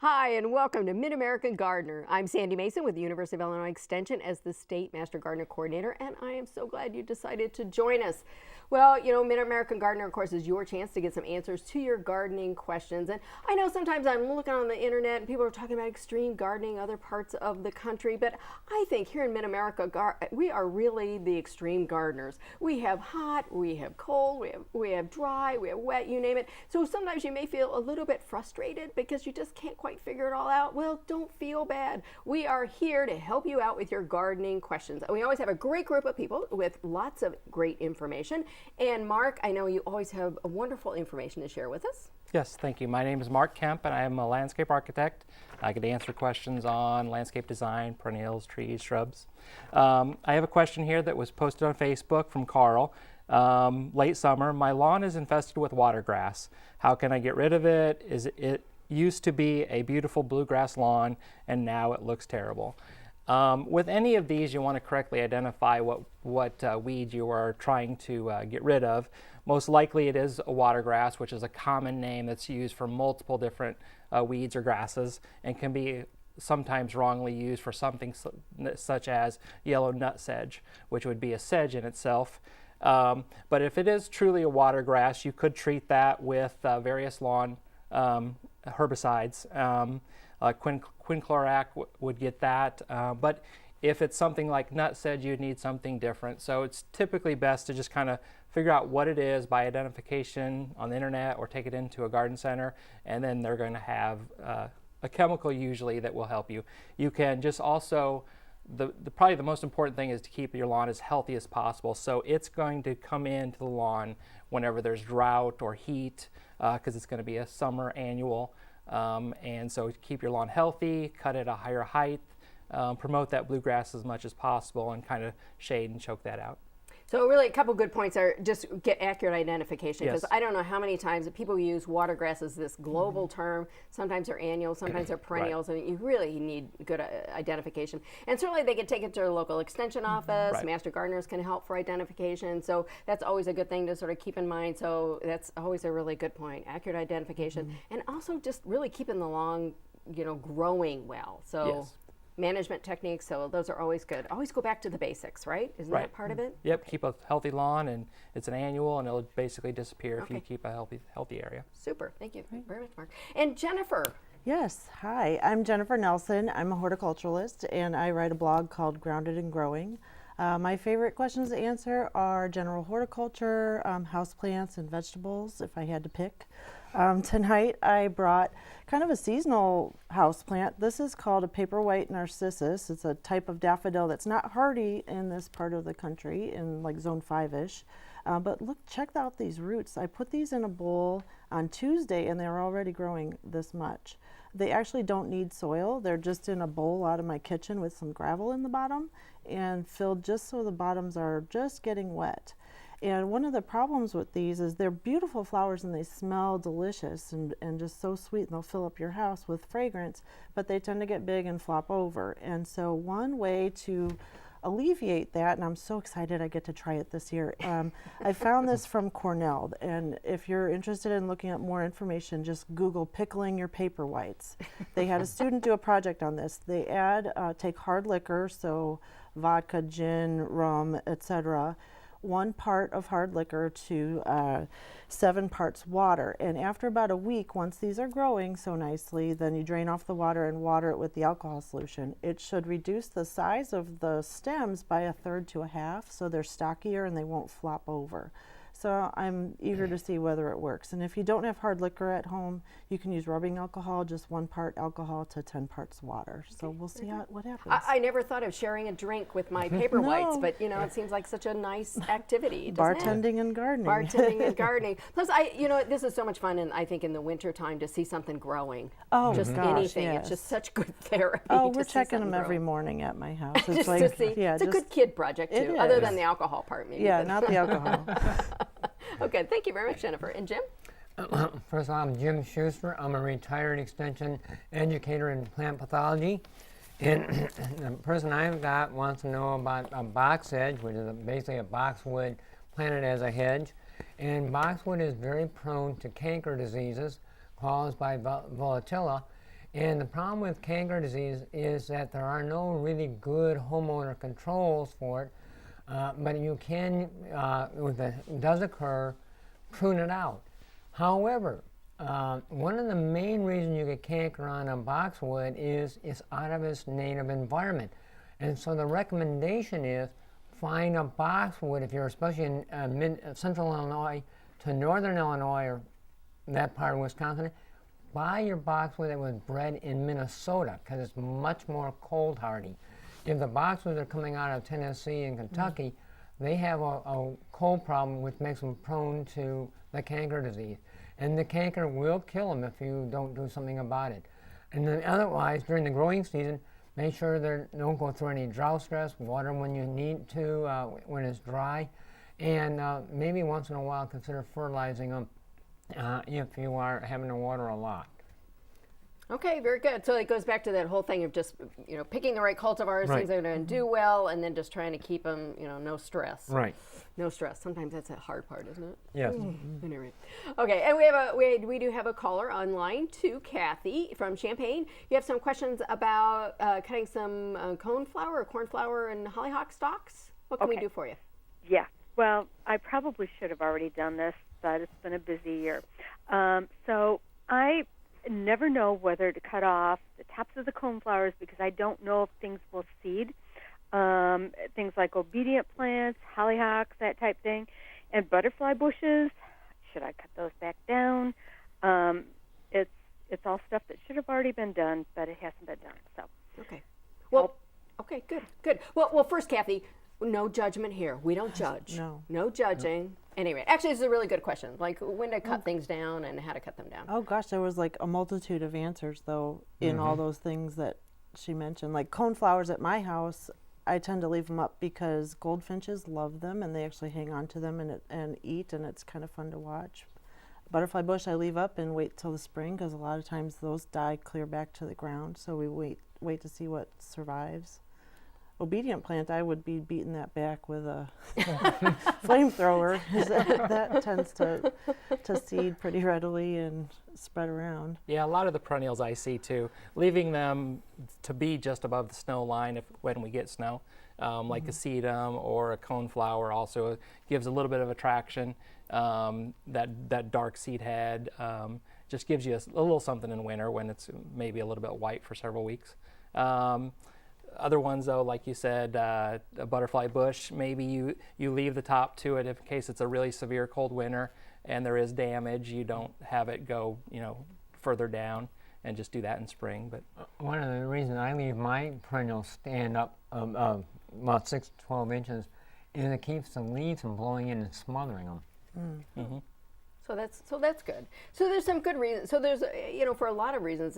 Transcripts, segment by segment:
Hi, and welcome to Mid-American Gardener. I'm Sandy Mason with the University of Illinois Extension as the State Master Gardener Coordinator, and I am so glad you decided to join us. Well, Mid-American Gardener, of course, is your chance to get some answers to your gardening questions. And I know sometimes I'm looking on the internet and people are talking about extreme gardening, other parts of the country, but I think here in Mid-America, we are really the extreme gardeners. We have hot, we have cold, we have dry, we have wet, you name it. So sometimes you may feel a little bit frustrated because you just can't quite figure it all out. Well, don't feel bad. We are here to help you out with your gardening questions. We always have a great group of people with lots of great information. And Mark, I know you always have a wonderful information to share with us. Yes, thank you. My name is Mark Kemp, and I am a landscape architect. I get to answer questions on landscape design, perennials, trees, shrubs. I have a question here that was posted on Facebook from Carl. Late summer, my lawn is infested with watergrass. How can I get rid of it? It used to be a beautiful bluegrass lawn, and now it looks terrible. With any of these, you want to correctly identify what weed you are trying to get rid of. Most likely it is a watergrass, which is a common name that's used for multiple different weeds or grasses and can be sometimes wrongly used for something such as yellow nutsedge, which would be a sedge in itself. But if it is truly a watergrass, you could treat that with various lawn herbicides. Quinclorac would get that, but if it's something like nutsedge, you'd need something different. So it's typically best to just kind of figure out what it is by identification on the internet or take it into a garden center, and then they're going to have a chemical usually that will help you. You can just also, probably the most important thing is to keep your lawn as healthy as possible. So it's going to come into the lawn whenever there's drought or heat, because it's going to be a summer annual. And so keep your lawn healthy, cut at a higher height, promote that bluegrass as much as possible, and kind of shade and choke that out. So really a couple good points are just get accurate identification, because Yes. I don't know how many times people use watergrass as this global term. Sometimes they're annual, sometimes they're perennials, and you really need good identification. And certainly they can take it to their local extension office. Right. Master gardeners can help for identification. So that's always a good thing to sort of keep in mind. So that's always a really good point, accurate identification. And also just really keeping the lawn, growing well. So. Yes. Management techniques, so those are always good. Always go back to the basics, right? Isn't that part of it? Yep, keep a healthy lawn, and it's an annual, and it'll basically disappear if Okay. you keep a healthy area. Super, thank you very much, Mark. And Jennifer. Yes, hi, I'm Jennifer Nelson. I'm a horticulturalist and I write a blog called Grounded and Growing. My favorite questions to answer are general horticulture, houseplants and vegetables, if I had to pick. Tonight I brought kind of a seasonal houseplant. This is called a paperwhite narcissus. It's a type of daffodil that's not hardy in this part of the country, in like zone 5-ish. But look, check out these roots. I put these in a bowl on Tuesday and they're already growing this much. They actually don't need soil. They're just in a bowl out of my kitchen with some gravel in the bottom and filled just so the bottoms are just getting wet. And one of the problems with these is they're beautiful flowers and they smell delicious and just so sweet, and they'll fill up your house with fragrance, but they tend to get big and flop over. And so one way to alleviate that, and I'm so excited I get to try it this year. I found this from Cornell, and if you're interested in looking up more information, just Google pickling your paper whites. They had a student do a project on this. They take hard liquor, so vodka, gin, rum, etc., 1 part of hard liquor to 7 parts water. And after about a week, once these are growing so nicely, then you drain off the water and water it with the alcohol solution. It should reduce the size of the stems by 1/3 to 1/2, so they're stockier and they won't flop over. So I'm eager to see whether it works. And if you don't have hard liquor at home, you can use rubbing alcohol, just 1 part alcohol to 10 parts water. So we'll see what happens. I never thought of sharing a drink with my paper whites, but it seems like such a nice activity. Bartending and gardening. Bartending and gardening. Plus, this is so much fun, and I think in the winter time to see something growing. Oh, just gosh, anything. yes. It's just such good therapy. Oh, to we're see checking them something every grow. morning at my house. It's Just like, to see. yeah, It's a good kid project too, It other is. than the alcohol part, maybe. Yeah, but- not the alcohol. Okay, thank you very much, Jennifer. And Jim? First of all, I'm Jim Schuster. I'm a retired extension educator in plant pathology. And the person I've got wants to know about a box hedge, which is basically a boxwood planted as a hedge. And boxwood is very prone to canker diseases caused by volatilla. And the problem with canker disease is that there are no really good homeowner controls for it, but you can, if it does occur, prune it out. However, one of the main reasons you get canker on a boxwood is it's out of its native environment. And so the recommendation is find a boxwood, if you're especially in central Illinois to northern Illinois or that part of Wisconsin, buy your boxwood that was bred in Minnesota because it's much more cold hardy. If the boxwoods are coming out of Tennessee and Kentucky, they have a cold problem which makes them prone to the canker disease. And the canker will kill them if you don't do something about it. And then otherwise, during the growing season, make sure they don't go through any drought stress, water when you need to, when it's dry, and maybe once in a while consider fertilizing them if you are having to water a lot. Okay, very good. So it goes back to that whole thing of just, picking the right cultivars, Right. things that are going to do well, and then just trying to keep them, no stress. Right. No stress. Sometimes that's a hard part, isn't it? Yes. Anyway. Okay, and we do have a caller online too, Kathy from Champaign. You have some questions about cutting some coneflower or cornflower and hollyhock stalks. What can we do for you? Yeah. Well, I probably should have already done this, but it's been a busy year. So I never know whether to cut off the tops of the coneflowers because I don't know if things will seed. Things like obedient plants, hollyhocks, that type thing, and butterfly bushes. Should I cut those back down? It's all stuff that should have already been done, but it hasn't been done. So Okay. Well, okay, good. Well, first, Kathy, no judgment here. We don't judge. No judging. Anyway, actually, this is a really good question. Like when to cut things down and how to cut them down. Oh gosh, there was like a multitude of answers though in all those things that she mentioned. Like coneflowers at my house, I tend to leave them up because goldfinches love them and they actually hang on to them and eat, and it's kind of fun to watch. Butterfly bush I leave up and wait till the spring because a lot of times those die clear back to the ground, so we wait to see what survives. Obedient plant, I would be beating that back with a flamethrower. That tends to seed pretty readily and spread around. Yeah, a lot of the perennials I see too, leaving them to be just above the snow line when we get snow, like a sedum or a coneflower also gives a little bit of attraction. That dark seed head just gives you a little something in winter when it's maybe a little bit white for several weeks. Other ones, though, like you said, a butterfly bush, maybe you leave the top to it in case it's a really severe cold winter and there is damage. You don't have it go, further down, and just do that in spring. But One of the reasons I leave my perennials stand up about 6 to 12 inches is it keeps the leaves from blowing in and smothering them. mm-hmm. So that's good. So there's some good reasons. So there's for a lot of reasons,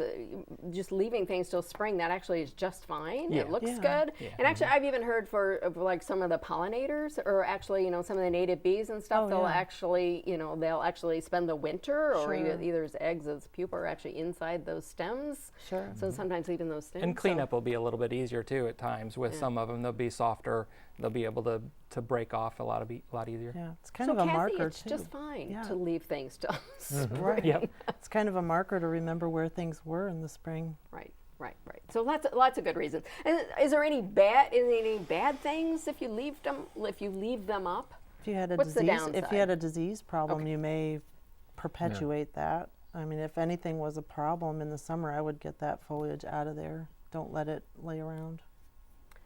just leaving things till spring, that actually is just fine. Yeah. It looks Yeah. good. Yeah. And actually, I've even heard of like some of the pollinators, or actually some of the native bees and stuff. Oh, they'll yeah. actually they'll actually spend the winter, or Sure. either as eggs as pupa, are actually inside those stems. Sure. So sometimes leaving those stems. And cleanup will be a little bit easier too at times. With some of them, they'll be softer. They'll be able to break off a lot easier. Yeah, it's kind So of a Kathy, marker it's too. just fine Yeah. to leave things till Right. Yep. It's kind of a marker to remember where things were in the spring. Right. So lots of good reasons. And is there any bad things if you leave them up? If you had a What's the disease, if downside? you had a disease problem, Okay. you may perpetuate that. I mean, if anything was a problem in the summer, I would get that foliage out of there. Don't let it lay around.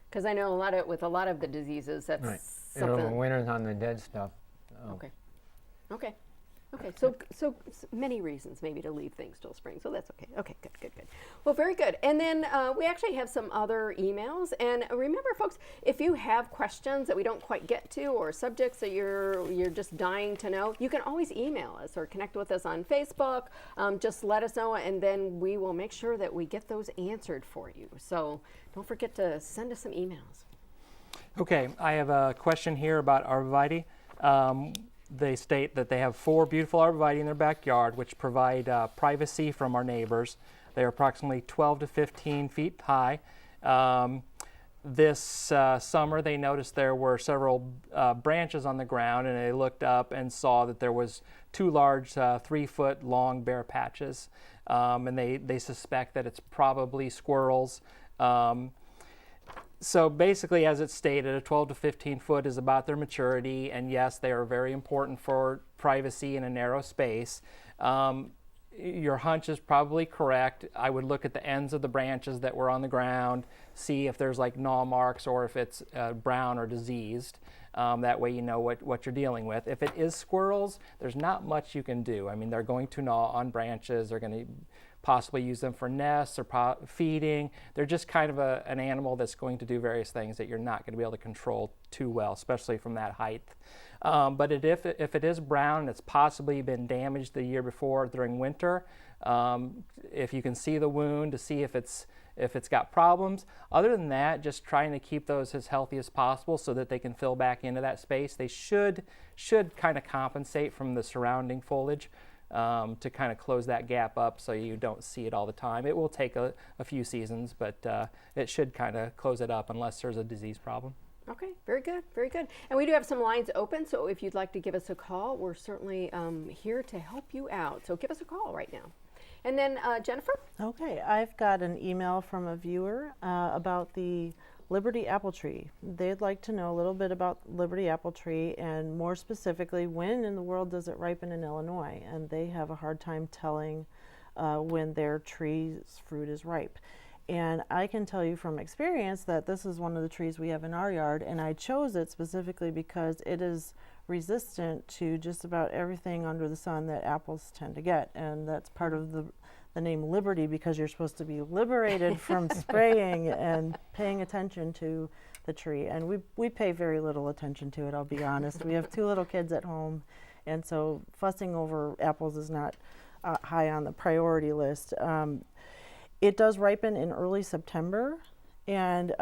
Because I know with a lot of the diseases, that's Right. something. Winter's on the dead stuff. Okay. So many reasons maybe to leave things till spring. So that's okay. Okay, good. Well, very good. And then we actually have some other emails. And remember, folks, if you have questions that we don't quite get to, or subjects that you're just dying to know, you can always email us or connect with us on Facebook. Just let us know, and then we will make sure that we get those answered for you. So don't forget to send us some emails. Okay, I have a question here about arborvitae. They state that they have 4 beautiful arborvitae in their backyard, which provide privacy from our neighbors. They are approximately 12 to 15 feet high. This summer, they noticed there were several branches on the ground, and they looked up and saw that there was 2 large 3-foot long bare patches. and they suspect that it's probably squirrels. So basically, as it's stated, a 12 to 15 foot is about their maturity, and yes, they are very important for privacy in a narrow space. Your hunch is probably correct. I would look at the ends of the branches that were on the ground, see if there's like gnaw marks or if it's brown or diseased. That way you know what you're dealing with. If it is squirrels, there's not much you can do. I mean, they're going to gnaw on branches. They're going to possibly use them for nests or feeding. They're just kind of an animal that's going to do various things that you're not going to be able to control too well, especially from that height. But if it is brown and it's possibly been damaged the year before during winter, if you can see the wound to see if it's got problems. Other than that, just trying to keep those as healthy as possible so that they can fill back into that space. They should kind of compensate from the surrounding foliage to kind of close that gap up so you don't see it all the time. It will take a few seasons, but it should kind of close it up unless there's a disease problem. Okay, very good, very good. And we do have some lines open, so if you'd like to give us a call, we're certainly here to help you out. So give us a call right now. And then Jennifer? Okay, I've got an email from a viewer about the Liberty apple tree. They'd like to know a little bit about Liberty apple tree and more specifically, when in the world does it ripen in Illinois? And they have a hard time telling when their tree's fruit is ripe. And I can tell you from experience that this is one of the trees we have in our yard, and I chose it specifically because it is resistant to just about everything under the sun that apples tend to get. And that's part of the name Liberty, because you're supposed to be liberated from spraying and paying attention to the tree. And we pay very little attention to it, I'll be honest. We have 2 little kids at home, and so fussing over apples is not high on the priority list. It does ripen in early September, and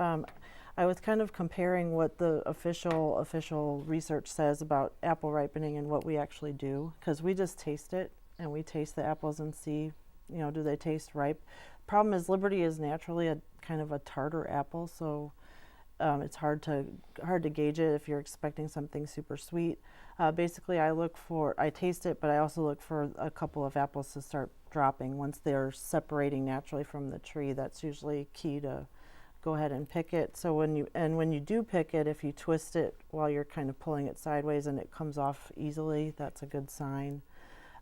I was kind of comparing what the official research says about apple ripening and what we actually do, because we just taste it, and we taste the apples and see, do they taste ripe. Problem is, Liberty is naturally a kind of a tartar apple, so it's hard to gauge it if you're expecting something super sweet. Basically, I taste it, but I also look for a couple of apples to start dropping once they're separating naturally from the tree. That's usually key to go ahead and pick it. So when you do pick it, if you twist it while you're kind of pulling it sideways and it comes off easily, that's a good sign.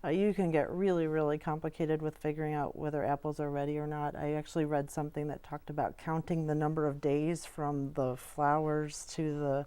You can get really, really complicated with figuring out whether apples are ready or not. I actually read something that talked about counting the number of days from the flowers to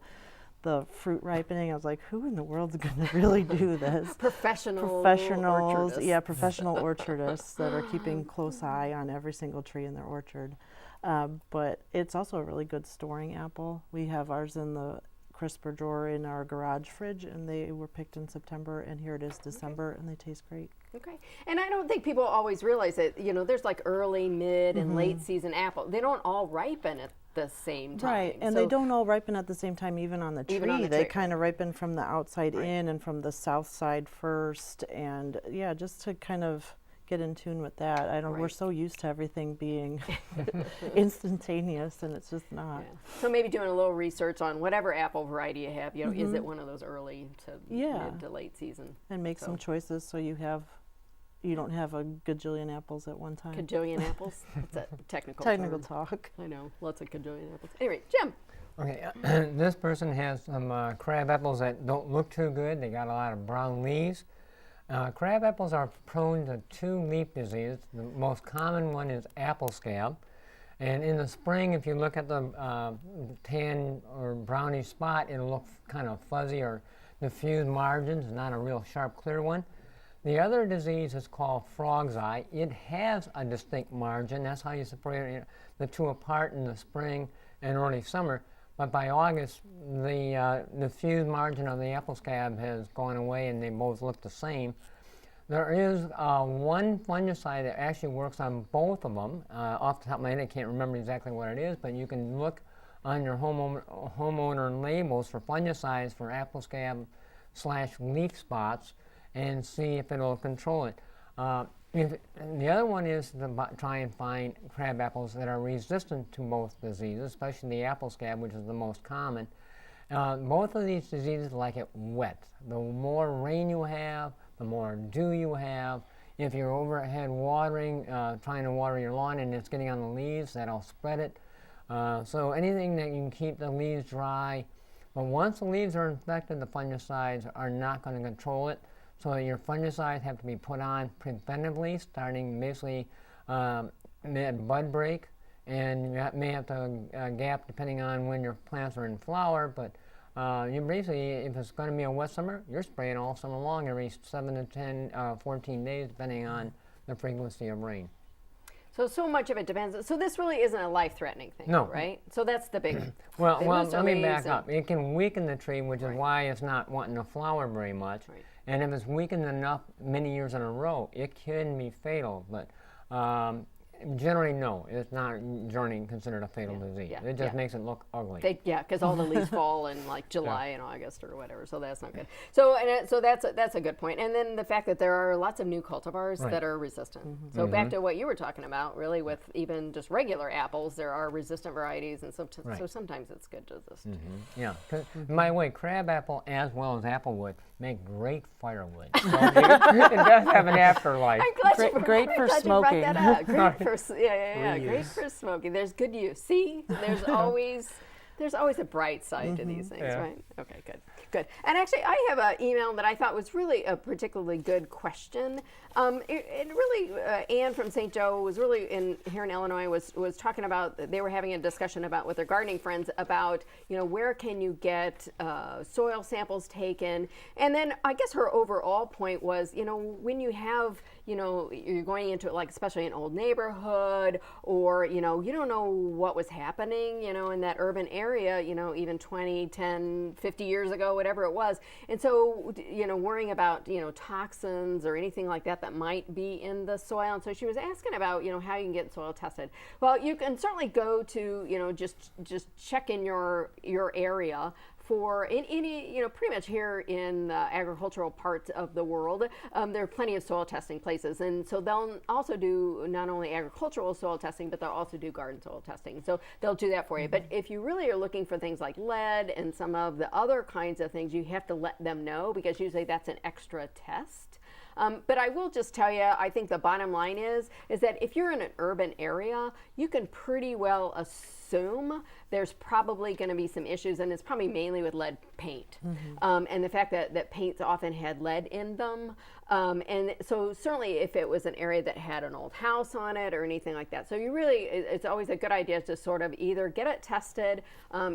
the fruit ripening. I was like, who in the world's going to really do this? Professionals, orchardists. Yeah, professional orchardists that are keeping close eye on every single tree in their orchard. But it's also a really good storing apple. We have ours in the crisper drawer in our garage fridge, and they were picked in September, and here it is December, and they taste great. Okay. And I don't think people always realize that, there's like early, mid, and late season apple. They don't all ripen at the same time. Right, and they don't all ripen at the same time even on the tree. They kind of ripen from the outside in and from the south side first, and yeah, just to kind of get in tune with that. We're so used to everything being instantaneous, and it's just not. Yeah. So maybe doing a little research on whatever apple variety you have, is it one of those early to mid to late season? And make some choices so you don't have a gajillion apples at one time. Gajillion apples? That's a technical term. Talk. I know, lots of gajillion apples. Anyway, Jim. Okay, this person has some crab apples that don't look too good. They got a lot of brown leaves. Crab apples are prone to 2 leaf diseases. The most common one is apple scab. And in the spring, if you look at the tan or brownish spot, it'll look kind of fuzzy or diffused margins, not a real sharp, clear one. The other disease is called frog's eye. It has a distinct margin. That's how you separate the 2 apart in the spring and early summer. But by August, the diffused margin of the apple scab has gone away, and they both look the same. There is one fungicide that actually works on both of them. Off the top of my head, I can't remember exactly what it is, but you can look on your homeowner labels for fungicides for apple scab / leaf spots and see if it'll control it. The other one is to try and find crab apples that are resistant to both diseases, especially the apple scab, which is the most common. Both of these diseases like it wet. The more rain you have, the more dew you have, If you're overhead watering, trying to water your lawn and it's getting on the leaves, that'll spread it. So anything that you can keep the leaves dry. But once the leaves are infected, the fungicides are not going to control it. So your fungicides have to be put on preventively, starting basically at bud break. And you may have to gap depending on when your plants are in flower. But you basically, if it's going to be a wet summer, you're spraying all summer long, every 7 to 10, 14 days, depending on the frequency of rain. So much of it depends. So this really isn't a life-threatening thing, No. right? So that's the big. Well, they well, lose their let me leaves back and- up. It can weaken the tree, which is Right. why it's not wanting to flower very much. Right. And if it's weakened enough many years in a row, it can be fatal. But generally, no, it's not generally considered a fatal disease. yeah, It just yeah. makes it look ugly. Because all the leaves fall in like July and August or whatever, so that's not good. So so that's a good point. And then the fact that there are lots of new cultivars Right. that are resistant. So back to what you were talking about, really, with even just regular apples, there are resistant varieties, and so Right. sometimes it's good to just. Yeah. 'Cause, by the way, crabapple as well as applewood make great firewood. So it does have an afterlife. I'm glad Great- you, great I'm for glad you brought smoking. that up. Great for great for smoking. There's good use. See, there's always a bright side to these things, Yeah. right? Okay, good. And actually, I have an email that I thought was really a particularly good question. It really, Anne from St. Joe was really here in Illinois was talking about, they were having a discussion about with their gardening friends about, where can you get soil samples taken. And then I guess her overall point was, when you have, you're going into like, especially an old neighborhood, or, you don't know what was happening, in that urban area, even 20, 10, 50 years ago, whatever it was. And so, worrying about, toxins or anything like that might be in the soil. And so she was asking about, how you can get soil tested. Well, you can certainly go to, just check in your area for any, pretty much here in the agricultural parts of the world, there are plenty of soil testing places. And so they'll also do not only agricultural soil testing, but they'll also do garden soil testing. So they'll do that for you. But if you really are looking for things like lead and some of the other kinds of things, you have to let them know, because usually that's an extra test. But I will just tell you, I think the bottom line is that if you're in an urban area, you can pretty well assume there's probably going to be some issues, and it's probably mainly with lead paint. And the fact that paints often had lead in them. And so certainly if it was an area that had an old house on it or anything like that. So it's always a good idea to sort of either get it tested,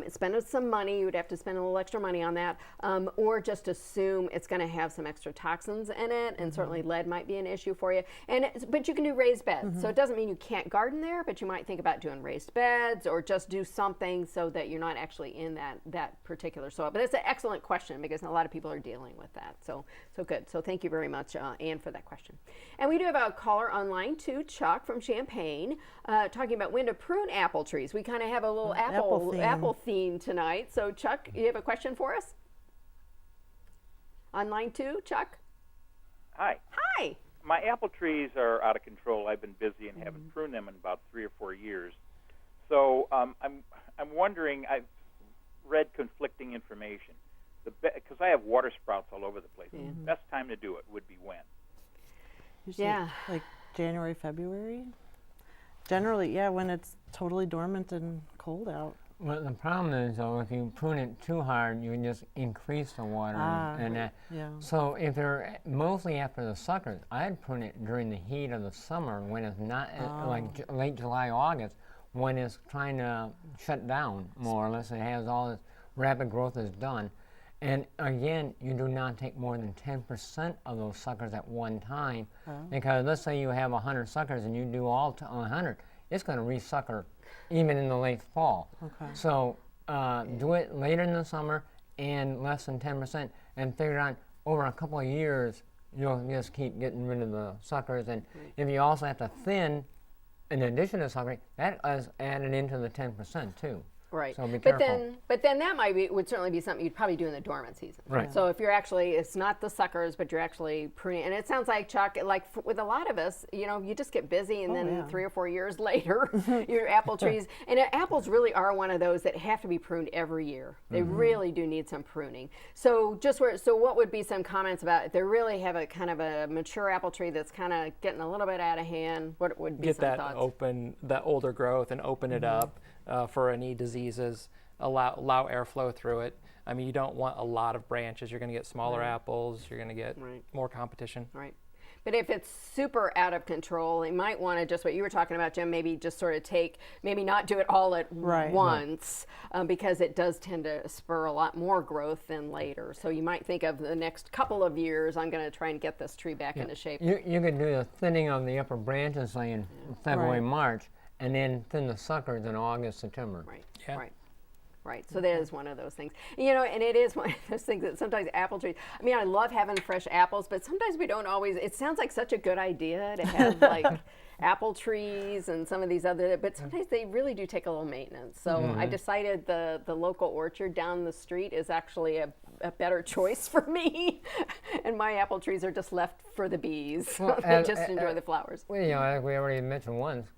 spend some money, you would have to spend a little extra money on that, or just assume it's going to have some extra toxins in it, and certainly lead might be an issue for you. But you can do raised beds. So it doesn't mean you can't garden there, but you might think about doing raised beds or just do something so that you're not actually in that particular soil. But it's an excellent question, because a lot of people are dealing with that. So good. So thank you very much, Anne, for that question. And we do have a caller online too, Chuck from Champaign, talking about when to prune apple trees. We kind of have a little apple theme tonight. So Chuck, you have a question for us? Online too, Chuck? Hi. Hi. My apple trees are out of control. I've been busy and haven't pruned them in about 3 or 4 years. So I'm wondering, I've read conflicting information. Because I have water sprouts all over the place. The best time to do it would be when? Usually Yeah. like January, February. Generally, yeah, when it's totally dormant and cold out. Well, the problem is, though, if you prune it too hard, you can just increase the water. Yeah. So if they're mostly after the suckers, I'd prune it during the heat of the summer, when it's not like late July, August, when it's trying to shut down, more or less. It has all this rapid growth is done. And again, you do not take more than 10% of those suckers at one time, because let's say you have 100 suckers and you do all 100, it's going to resucker even in the late fall. Okay. So do it later in the summer and less than 10%, and figure out over a couple of years you'll just keep getting rid of the suckers. And if you also have to thin, in addition to suckering, that is added into the 10% too. So be But careful. then that would certainly be something you'd probably do in the dormant season. Right. So if you're actually, it's not the suckers, but you're actually pruning. And it sounds like, Chuck, like with a lot of us, you just get busy, and then yeah. 3 or 4 years later, your apple trees. And apples really are one of those that have to be pruned every year. They really do need some pruning. So what would be some comments about if they really have a kind of a mature apple tree that's kind of getting a little bit out of hand? What would be Get some that thoughts? that older growth, and open it up for any diseases. Allow airflow through it. I mean, you don't want a lot of branches. You're going to get smaller apples. You're going to get more competition. Right. But if it's super out of control, you might want to just what you were talking about, Jim, maybe just sort of maybe not do it all at once, because it does tend to spur a lot more growth than later. So you might think of the next couple of years, I'm going to try and get this tree back into shape. You could do the thinning of the upper branches, say in February, Right. March, and then thin the suckers in August, September. Right. Yeah. Right. Right. So that is one of those things. And it is one of those things that sometimes apple trees, I mean, I love having fresh apples, but sometimes we don't always, it sounds like such a good idea to have like apple trees and some of these other, but sometimes they really do take a little maintenance. So I decided the local orchard down the street is actually a better choice for me. And my apple trees are just left for the bees. Well, They just enjoy the flowers. Well, as we already mentioned once,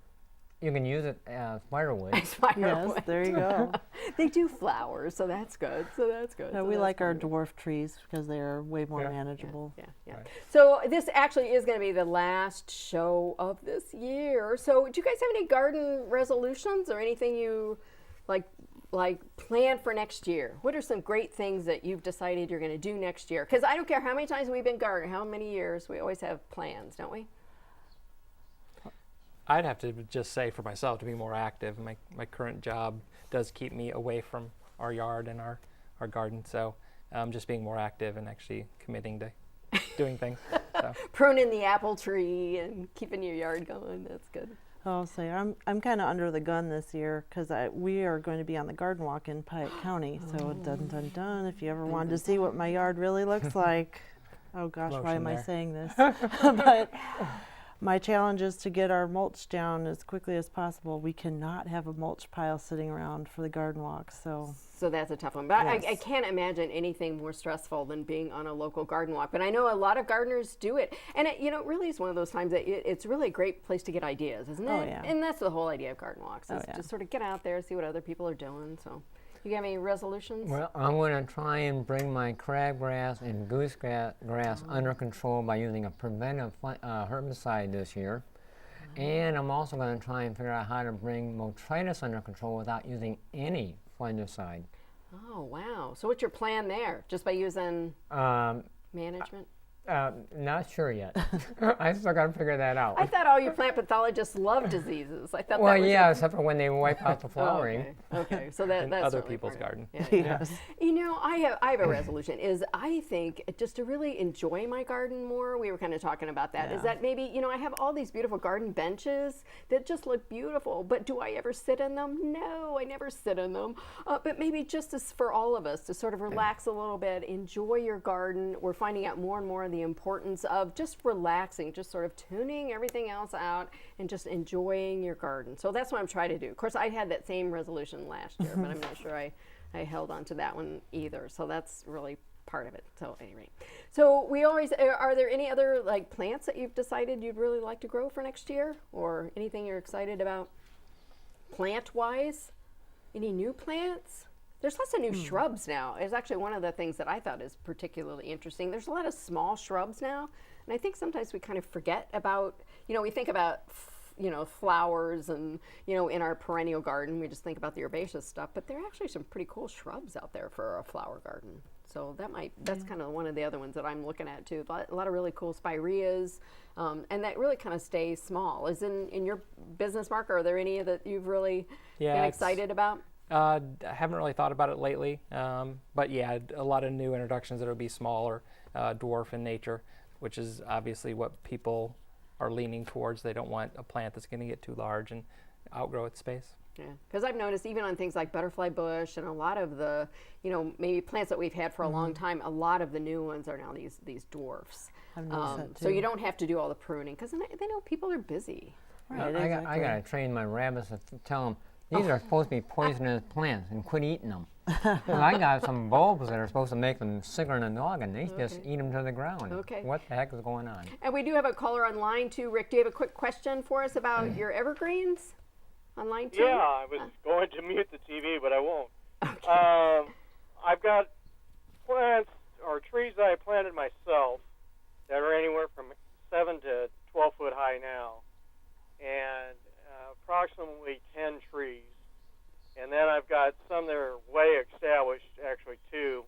you can use it as firewood. Yes, Firewood. there you go. They do flowers, so that's good. No, So we that's like our good. dwarf trees because they are way more manageable. Yeah. So this actually is going to be the last show of this year. So do you guys have any garden resolutions or anything you like plan for next year? What are some great things that you've decided you're going to do next year? Because I don't care how many times we've been gardening, how many years, we always have plans, don't we? I'd have to just say for myself to be more active. My current job does keep me away from our yard and our garden. So just being more active and actually committing to doing things. So. Pruning the apple tree and keeping your yard going, that's good. I'll say I'm kind of under the gun this year because we are going to be on the garden walk in Piatt County. So dun dun dun. If you ever wanted to see what my yard really looks like, oh gosh, why am I there. saying this? But my challenge is to get our mulch down as quickly as possible. We cannot have a mulch pile sitting around for the garden walk. So that's a tough one. But I Yes. can't imagine anything more stressful than being on a local garden walk. But I know a lot of gardeners do it. And it really is one of those times that it's really a great place to get ideas, isn't it? Oh, yeah. And that's the whole idea of garden walks, is yeah. just sort of get out there, see what other people are doing. So you have any resolutions? Well, I'm going to try and bring my crabgrass and goosegrass under control by using a preventive herbicide this year. And I'm also going to try and figure out how to bring botrytis under control without using any fungicide. Oh, wow. So what's your plan there? Just by using management? Not sure yet. I still got to figure that out. I thought all you plant pathologists love diseases. I thought Well, that was yeah, except for when they wipe out the flowering. Okay. So that's In other certainly people's part of it. garden. Yeah. yes. I have a resolution. Is I think just to really enjoy my garden more. We were kind of talking about that. Is that maybe I have all these beautiful garden benches that just look beautiful, but do I ever sit in them? No, I never sit in them. But maybe just as for all of us to sort of relax a little bit, enjoy your garden. We're finding out more and more the importance of just relaxing, just sort of tuning everything else out and just enjoying your garden. So that's what I'm trying to do. Of course, I had that same resolution last year, but I'm not sure I held on to that one either. So that's really part of it. So anyway, so we always, are there any other like plants that you've decided you'd really like to grow for next year, or anything you're excited about plant wise? Any new plants? There's lots of new shrubs now. It's actually one of the things that I thought is particularly interesting. There's a lot of small shrubs now, and I think sometimes we kind of forget about, we think about, flowers and, in our perennial garden, we just think about the herbaceous stuff, but there are actually some pretty cool shrubs out there for a flower garden. So that's kind of one of the other ones that I'm looking at too. A lot of really cool spireas, and that really kind of stays small. Is in your business, Mark, are there any that you've really been it's- excited about? I haven't really thought about it lately, but yeah, a lot of new introductions that will be smaller, dwarf in nature, which is obviously what people are leaning towards. They don't want a plant that's going to get too large and outgrow its space. Yeah, because I've noticed even on things like butterfly bush and a lot of the, maybe plants that we've had for a long time, a lot of the new ones are now these dwarfs. I've noticed that So you too. don't have to do all the pruning because they know people are busy. Right, I exactly. got to train my rabbits to tell them, These are supposed to be poisonous plants, and quit eating them. I got some bulbs that are supposed to make them sicker than a dog, and they just eat them to the ground. Okay. What the heck is going on? And we do have a caller online too. Rick, do you have a quick question for us about your evergreens online too? Yeah, I was going to mute the TV, but I won't. I've got plants or trees that I planted myself that are anywhere from 7 to 12 foot high now, and approximately 10 trees. And then I've got some that are way established, actually, too,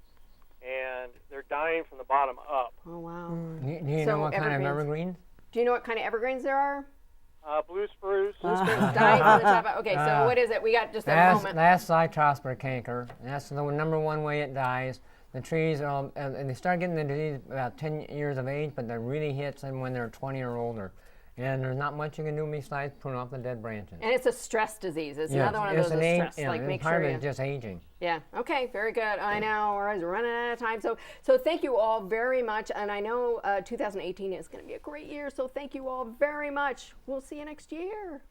and they're dying from the bottom up. Oh wow. Do you So know what kind of evergreens. evergreens? Do you know what kind of evergreens there are? Blue spruce. Dying from the top. Okay, so what is it? We got just a moment. That's Cytospora canker. That's the number one way it dies. The trees, and they start getting the disease about 10 years of age, but that really hits them when they're 20 or older. And there's not much you can do besides prune off the dead branches. And it's a stress disease. It's Yeah, another one of it's those an that's age, stress. Like make part sure of you. it is just aging. Yeah. Okay. Very good. I know. We're running out of time. So thank you all very much. And I know 2018 is going to be a great year. So thank you all very much. We'll see you next year.